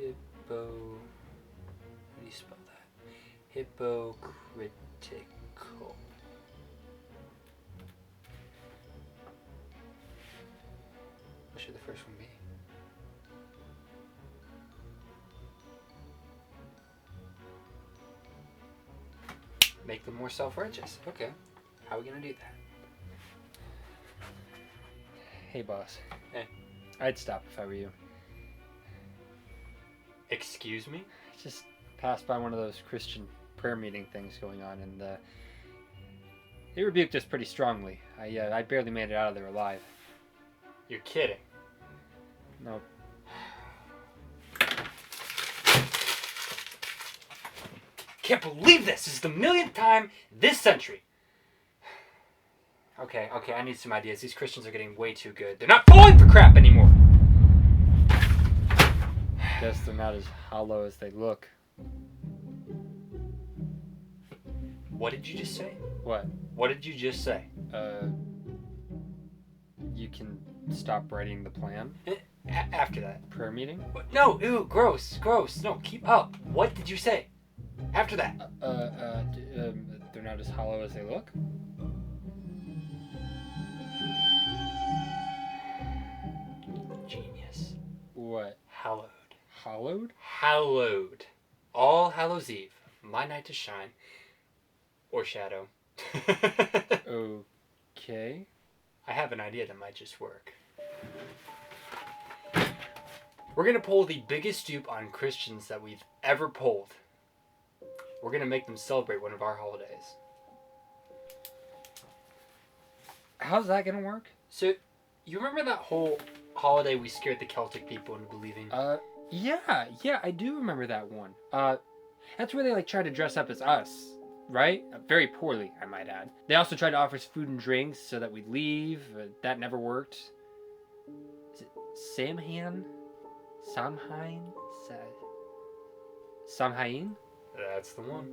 How do you spell that? Hypocritical. What should the first one be? Make them more self-righteous. Okay. How are we gonna do that? Hey, boss. Hey. I'd stop if I were you. Excuse me? Just passed by one of those Christian prayer meeting things going on, and they rebuked us pretty strongly. I barely made it out of there alive. You're kidding. No. Can't believe this! This is the millionth time this century. Okay, I need some ideas. These Christians are getting way too good. They're not falling for crap anymore! Guess they're not as hollow as they look. What did you just say? What? What did you just say? You can stop writing the plan? After that. Prayer meeting? No, ew, gross. No, keep up. What did you say? After that. They're not as hollow as they look? Genius. What? Hallowed. Hollowed? Hallowed. All Hallows Eve. My night to shine. Or shadow. Okay. I have an idea that might just work. We're going to pull the biggest dupe on Christians that we've ever pulled. We're going to make them celebrate one of our holidays. How's that gonna work? So, you remember that whole holiday we scared the Celtic people into believing? Yeah, I do remember that one. That's where they try to dress up as us, right? Very poorly, I might add. They also tried to offer us food and drinks so that we'd leave. That never worked. Is it Samhain? Samhain? Samhain? That's the one.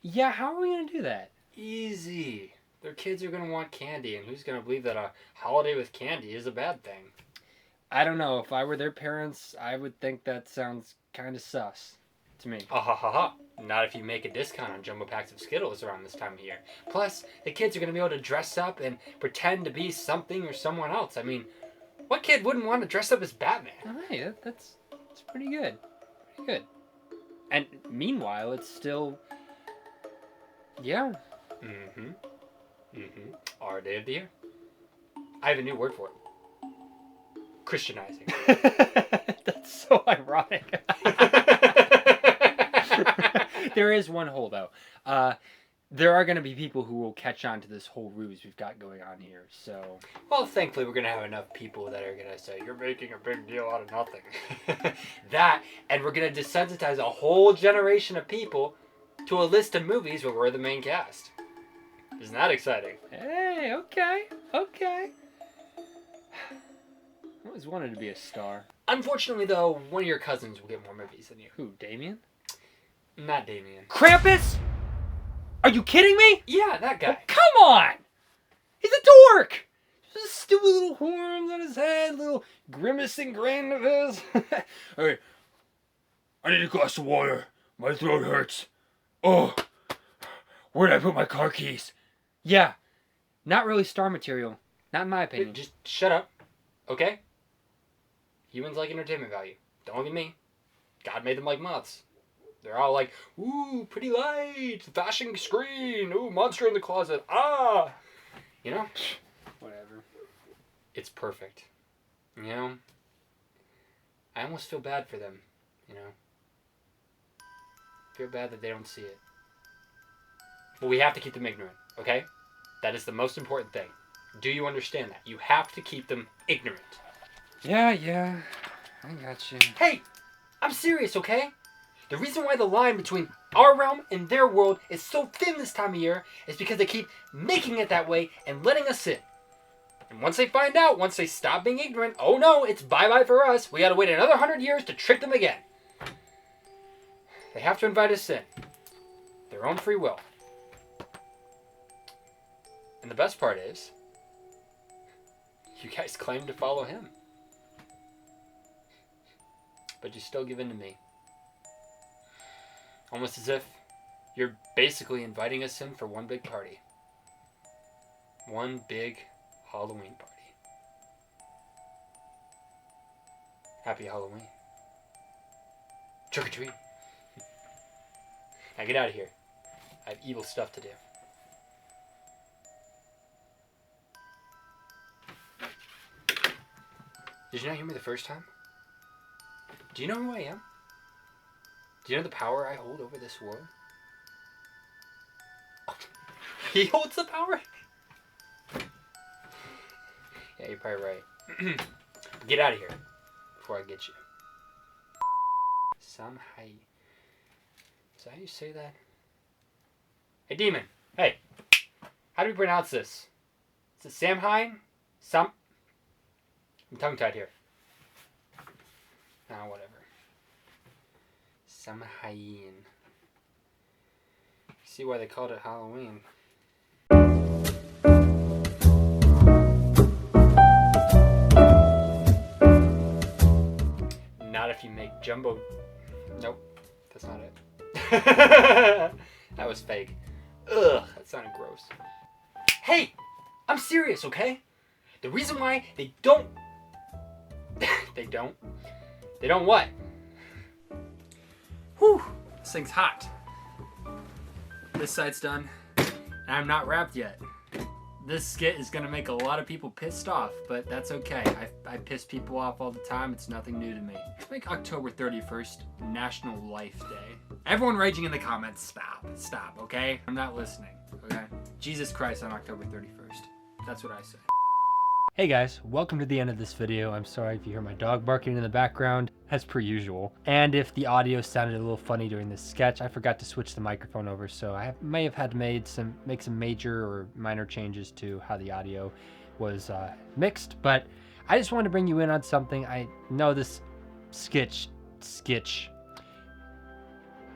Yeah, how are we gonna do that? Easy. Their kids are going to want candy, and who's going to believe that a holiday with candy is a bad thing? I don't know. If I were their parents, I would think that sounds kind of sus to me. Not if you make a discount on jumbo packs of Skittles around this time of year. Plus, the kids are going to be able to dress up and pretend to be something or someone else. I mean, what kid wouldn't want to dress up as Batman? Hey, that's pretty good. Pretty good. And meanwhile, it's still... Yeah. Our day of the year. I have a new word for it. Christianizing. That's so ironic. There is one hole, though. There are going to be people who will catch on to this whole ruse we've got going on here, so... Well, thankfully, we're going to have enough people that are going to say, you're making a big deal out of nothing. That, and we're going to desensitize a whole generation of people to a list of movies where we're the main cast. Isn't that exciting? Hey, okay. I always wanted to be a star. Unfortunately, though, one of your cousins will get more movies than you. Who, Damien? Not Damien. Krampus? Are you kidding me? Yeah, that guy. Oh, come on! He's a dork! Just stupid little horns on his head, little grimacing grin of his. Hey, I need a glass of water. My throat hurts. Oh, where did I put my car keys? Yeah, not really star material. Not in my opinion. Just shut up, okay? Humans like entertainment value. Don't look at me. God made them like moths. They're all like, ooh, pretty light, flashing screen, ooh, monster in the closet, ah! You know? Whatever. It's perfect. You know? I almost feel bad for them, you know? Feel bad that they don't see it. But we have to keep them ignorant, okay? That is the most important thing. Do you understand that? You have to keep them ignorant. Yeah, I got you. Hey, I'm serious, okay? The reason why the line between our realm and their world is so thin this time of year is because they keep making it that way and letting us in. And once they find out, once they stop being ignorant, oh no, it's bye-bye for us. We gotta wait another 100 years to trick them again. They have to invite us in. Their own free will. And the best part is, you guys claim to follow him. but you still give in to me. Almost as if you're basically inviting us in for one big party. One big Halloween party. Happy Halloween. Trick or treat. Now get out of here. I have evil stuff to do. Did you not hear me the first time? Do you know who I am? Do you know the power I hold over this world? Oh, he holds the power? Yeah, you're probably right. Get out of here before I get you. Samhain. Is that how you say that? Hey, demon. Hey. How do we pronounce this? Is it Samhain? I'm tongue-tied here. Nah, whatever. Samhain. See why they called it Halloween. Not if you make jumbo... Nope. That's not it. That was fake. Ugh, that sounded gross. Hey! I'm serious, okay? The reason why they don't... They don't what? Whew, this thing's hot. This side's done, and I'm not wrapped yet. This skit is gonna make a lot of people pissed off, but that's okay. I piss people off all the time. It's nothing new to me. Let's make October 31st National Life Day. Everyone raging in the comments, stop, okay? I'm not listening, okay? Jesus Christ on October 31st. That's what I say. Hey guys, welcome to the end of this video. I'm sorry if you hear my dog barking in the background, as per usual. And if the audio sounded a little funny during this sketch, I forgot to switch the microphone over, so I may have had to make some major or minor changes to how the audio was mixed. But I just wanted to bring you in on something. I know this sketch.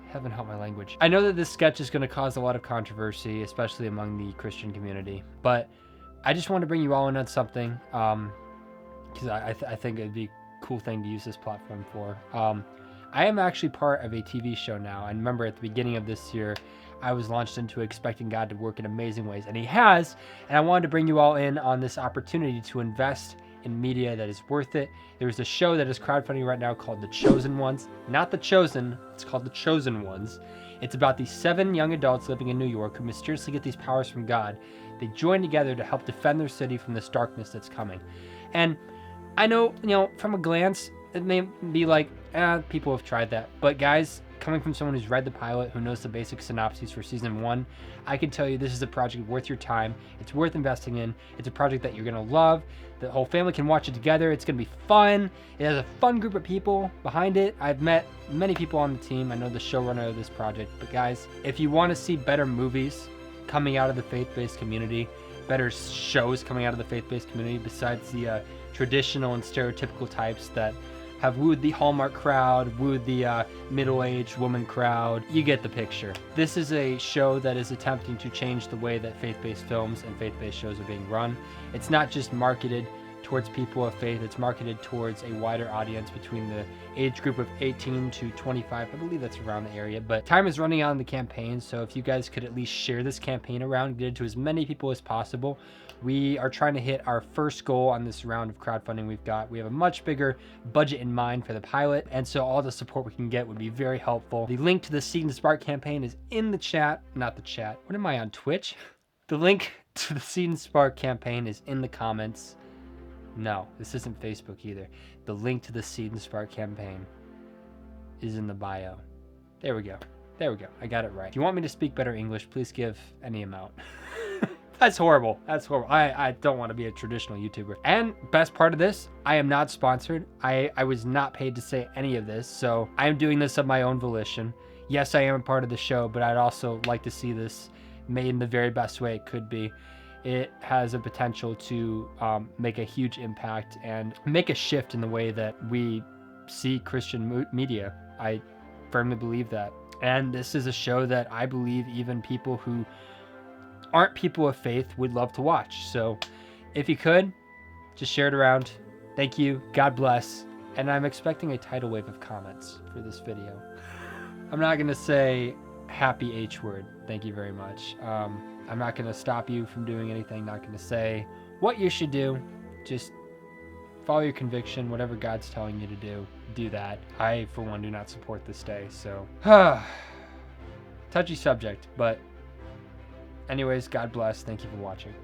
Heaven help my language. I know that this sketch is going to cause a lot of controversy, especially among the Christian community, but I just wanted to bring you all in on something, because I think it'd be a cool thing to use this platform for. I am actually part of a TV show now, and remember at the beginning of this year, I was launched into expecting God to work in amazing ways, and He has, and I wanted to bring you all in on this opportunity to invest in media that is worth it. There's a show that is crowdfunding right now called The Chosen Ones. Not The Chosen, it's called The Chosen Ones. It's about these 7 young adults living in New York who mysteriously get these powers from God. They join together to help defend their city from this darkness that's coming. And I know, from a glance, it may be like, people have tried that. But guys, coming from someone who's read the pilot, who knows the basic synopses for season 1, I can tell you this is a project worth your time. It's worth investing in. It's a project that you're going to love. The whole family can watch it together. It's going to be fun. It has a fun group of people behind it. I've met many people on the team. I know the showrunner of this project. But guys, if you want to see better movies coming out of the faith-based community, better shows coming out of the faith-based community besides the traditional and stereotypical types that have wooed the Hallmark crowd, wooed the middle-aged woman crowd. You get the picture. This is a show that is attempting to change the way that faith-based films and faith-based shows are being run. It's not just marketed towards people of faith, it's marketed towards a wider audience between the age group of 18 to 25. I believe that's around the area, but time is running out on the campaign, so if you guys could at least share this campaign around, get it to as many people as possible. We are trying to hit our first goal on this round of crowdfunding we've got. We have a much bigger budget in mind for the pilot, and so all the support we can get would be very helpful. The link to the Seed&Spark campaign is in the chat. Not the chat. What am I, on Twitch? The link to the Seed&Spark campaign is in the comments. No, this isn't Facebook either. The link to the Seed&Spark campaign is in the bio. There we go. There we go. I got it right. If you want me to speak better English, please give any amount. That's horrible. That's horrible. I don't want to be a traditional YouTuber. And best part of this, I am not sponsored. I was not paid to say any of this, so I am doing this of my own volition. Yes, I am a part of the show, but I'd also like to see this made in the very best way it could be. It has a potential to make a huge impact and make a shift in the way that we see Christian media. I firmly believe that. And this is a show that I believe even people who aren't people of faith would love to watch. So if you could, just share it around. Thank you. God bless. And I'm expecting a tidal wave of comments for this video. I'm not going to say happy H word. Thank you very much. I'm not going to stop you from doing anything. Not going to say what you should do. Just follow your conviction. Whatever God's telling you to do that. I, for one, do not support this day. So, touchy subject. But anyways, God bless. Thank you for watching.